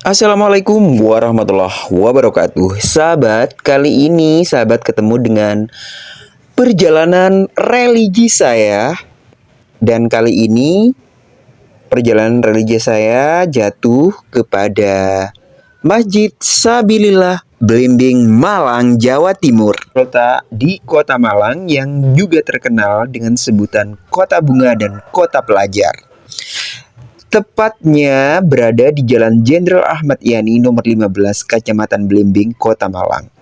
Assalamualaikum warahmatullahi wabarakatuh. Sahabat, kali ini sahabat ketemu dengan perjalanan religi saya. Dan kali ini perjalanan religi saya jatuh kepada Masjid Sabilillah Belimbing, Malang, Jawa Timur. Terletak di kota Malang yang juga terkenal dengan sebutan kota bunga dan kota pelajar. Tepatnya berada di Jalan Jenderal Ahmad Yani nomor 15, Kecamatan Belimbing, Kota Malang.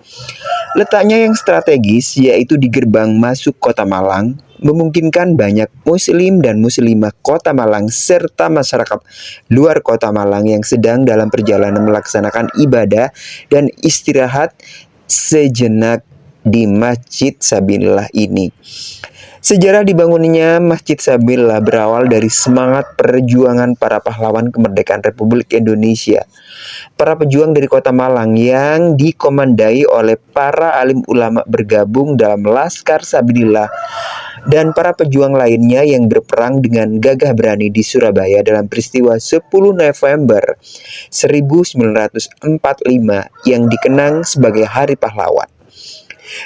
Letaknya yang strategis yaitu di gerbang masuk Kota Malang, memungkinkan banyak muslim dan muslimah Kota Malang serta masyarakat luar Kota Malang yang sedang dalam perjalanan melaksanakan ibadah dan istirahat sejenak di Masjid Sabilillah ini. Sejarah dibangunnya Masjid Sabilillah berawal dari semangat perjuangan para pahlawan kemerdekaan Republik Indonesia. Para pejuang dari kota Malang yang dikomandai oleh para alim ulama bergabung dalam Laskar Sabilillah dan para pejuang lainnya yang berperang dengan gagah berani di Surabaya dalam peristiwa 10 November 1945 yang dikenang sebagai Hari Pahlawan.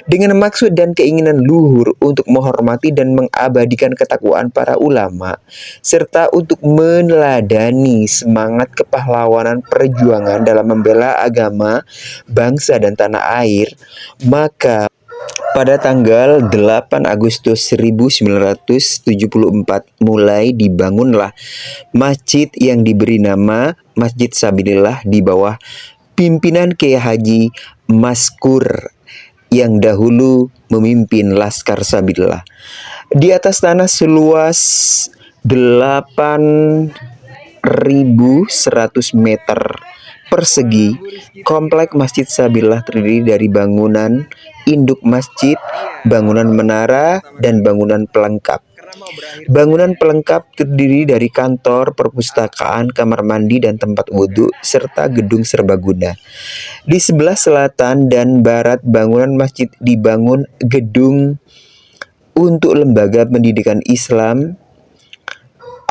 Dengan maksud dan keinginan luhur untuk menghormati dan mengabadikan ketakwaan para ulama, serta untuk meneladani semangat kepahlawanan perjuangan dalam membela agama, bangsa, dan tanah air, maka pada tanggal 8 Agustus 1974 mulai dibangunlah masjid yang diberi nama Masjid Sabilillah di bawah pimpinan Kiai Haji Maskur yang dahulu memimpin Laskar Sabilillah. Di atas tanah seluas 8.100 meter persegi, komplek Masjid Sabilillah terdiri dari bangunan induk masjid, bangunan menara, dan bangunan pelengkap. Bangunan pelengkap terdiri dari kantor, perpustakaan, kamar mandi, dan tempat wudhu, serta gedung serbaguna. Di sebelah selatan dan barat bangunan masjid dibangun gedung untuk lembaga pendidikan Islam,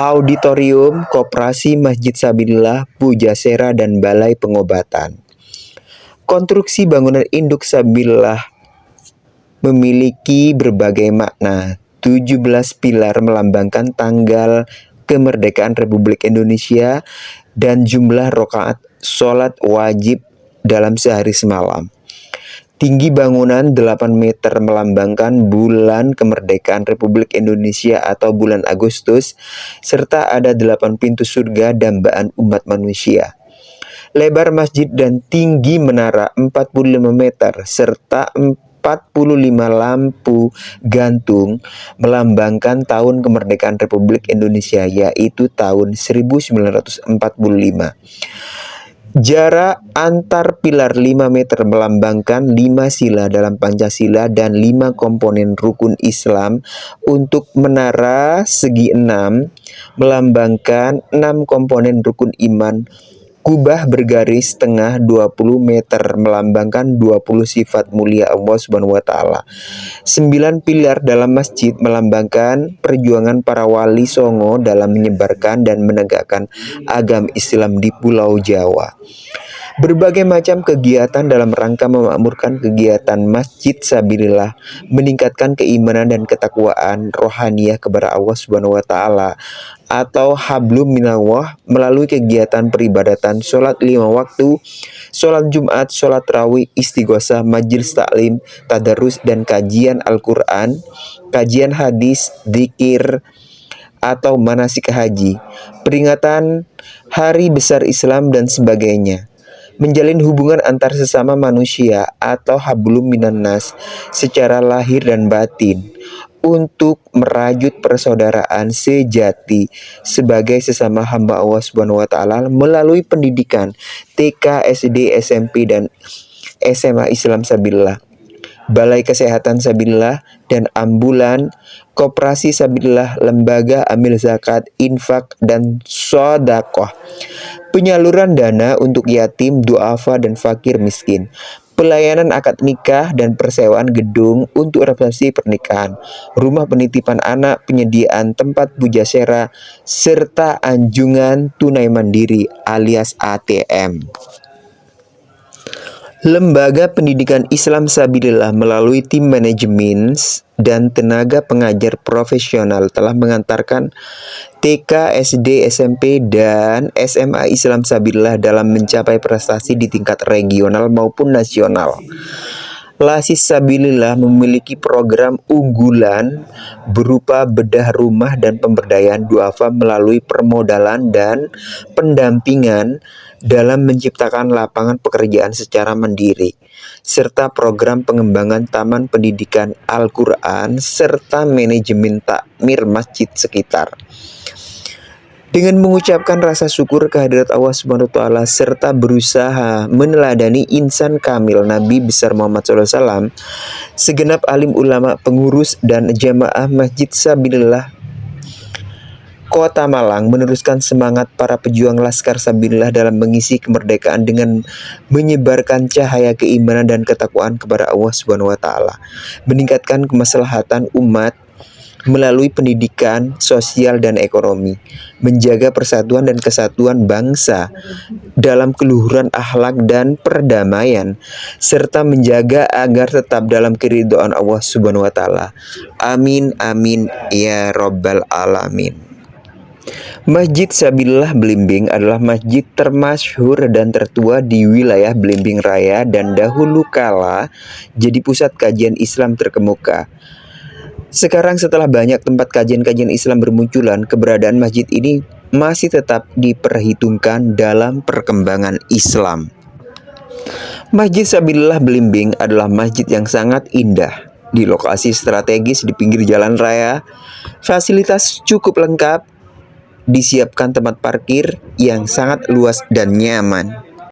auditorium, koperasi Masjid Sabilillah, pujasera, dan balai pengobatan. Konstruksi bangunan induk Sabilillah memiliki berbagai makna. 17 pilar melambangkan tanggal kemerdekaan Republik Indonesia dan jumlah rakaat sholat wajib dalam sehari semalam. Tinggi bangunan 8 meter melambangkan bulan kemerdekaan Republik Indonesia atau bulan Agustus, serta ada 8 pintu surga dambaan umat manusia. Lebar masjid dan tinggi menara 45 meter serta 45 lampu gantung melambangkan tahun kemerdekaan Republik Indonesia, yaitu tahun 1945. Jarak antar pilar 5 meter melambangkan 5 sila dalam Pancasila dan 5 komponen rukun Islam. Untuk menara segi 6 melambangkan 6 komponen rukun iman. Kubah bergaris tengah 20 meter melambangkan 20 sifat mulia Allah Subhanahu wa taala. 9 pilar dalam masjid melambangkan perjuangan para wali songo dalam menyebarkan dan menegakkan agama Islam di Pulau Jawa. Berbagai macam kegiatan dalam rangka memakmurkan kegiatan Masjid Sabilillah, meningkatkan keimanan dan ketakwaan rohaniyah kepada Allah Subhanahu wa taala atau hablum minallah melalui kegiatan peribadatan sholat 5 waktu, sholat Jumat, sholat tarawih, istighosah, majelis taklim, tadarus, dan kajian Al-Quran, kajian hadis, dzikir, atau manasik haji, peringatan hari besar Islam, dan sebagainya. Menjalin hubungan antar sesama manusia atau hablum minannas secara lahir dan batin untuk merajut persaudaraan sejati sebagai sesama hamba Allah Subhanahu wa taala melalui pendidikan TK, SD, SMP, dan SMA Islam Sabilillah, Balai Kesehatan Sabilillah dan ambulan, koperasi Sabilillah, lembaga amil zakat, infak, dan sodakoh, penyaluran dana untuk yatim, duafa, dan fakir miskin, pelayanan akad nikah dan persewaan gedung untuk resepsi pernikahan, rumah penitipan anak, penyediaan tempat pujasera, serta anjungan tunai mandiri alias ATM. Lembaga Pendidikan Islam Sabilillah melalui tim manajemen dan tenaga pengajar profesional telah mengantarkan TK, SD, SMP, dan SMA Islam Sabilillah dalam mencapai prestasi di tingkat regional maupun nasional. Lasis Sabilillah memiliki program unggulan berupa bedah rumah dan pemberdayaan duafa melalui permodalan dan pendampingan dalam menciptakan lapangan pekerjaan secara mandiri, serta program pengembangan taman pendidikan Al-Quran serta manajemen takmir masjid sekitar. Dengan mengucapkan rasa syukur kehadirat Allah Subhanahu wa taala serta berusaha meneladani insan kamil Nabi besar Muhammad SAW, segenap alim ulama, pengurus dan jamaah Masjid Sabilillah Kota Malang meneruskan semangat para pejuang Laskar Sabilillah dalam mengisi kemerdekaan dengan menyebarkan cahaya keimanan dan ketakwaan kepada Allah Subhanahu wa taala, meningkatkan kemaslahatan umat melalui pendidikan, sosial, dan ekonomi, menjaga persatuan dan kesatuan bangsa dalam keluhuran akhlak dan perdamaian, serta menjaga agar tetap dalam keridhaan Allah Subhanahu wa taala. Amin amin ya rabbal alamin. Masjid Sabilillah Belimbing adalah masjid termasyhur dan tertua di wilayah Belimbing Raya dan dahulu kala jadi pusat kajian Islam terkemuka. Sekarang setelah banyak tempat kajian-kajian Islam bermunculan, keberadaan masjid ini masih tetap diperhitungkan dalam perkembangan Islam. Masjid Sabilillah Belimbing adalah masjid yang sangat indah, di lokasi strategis di pinggir jalan raya, fasilitas cukup lengkap, disiapkan tempat parkir yang sangat luas dan nyaman.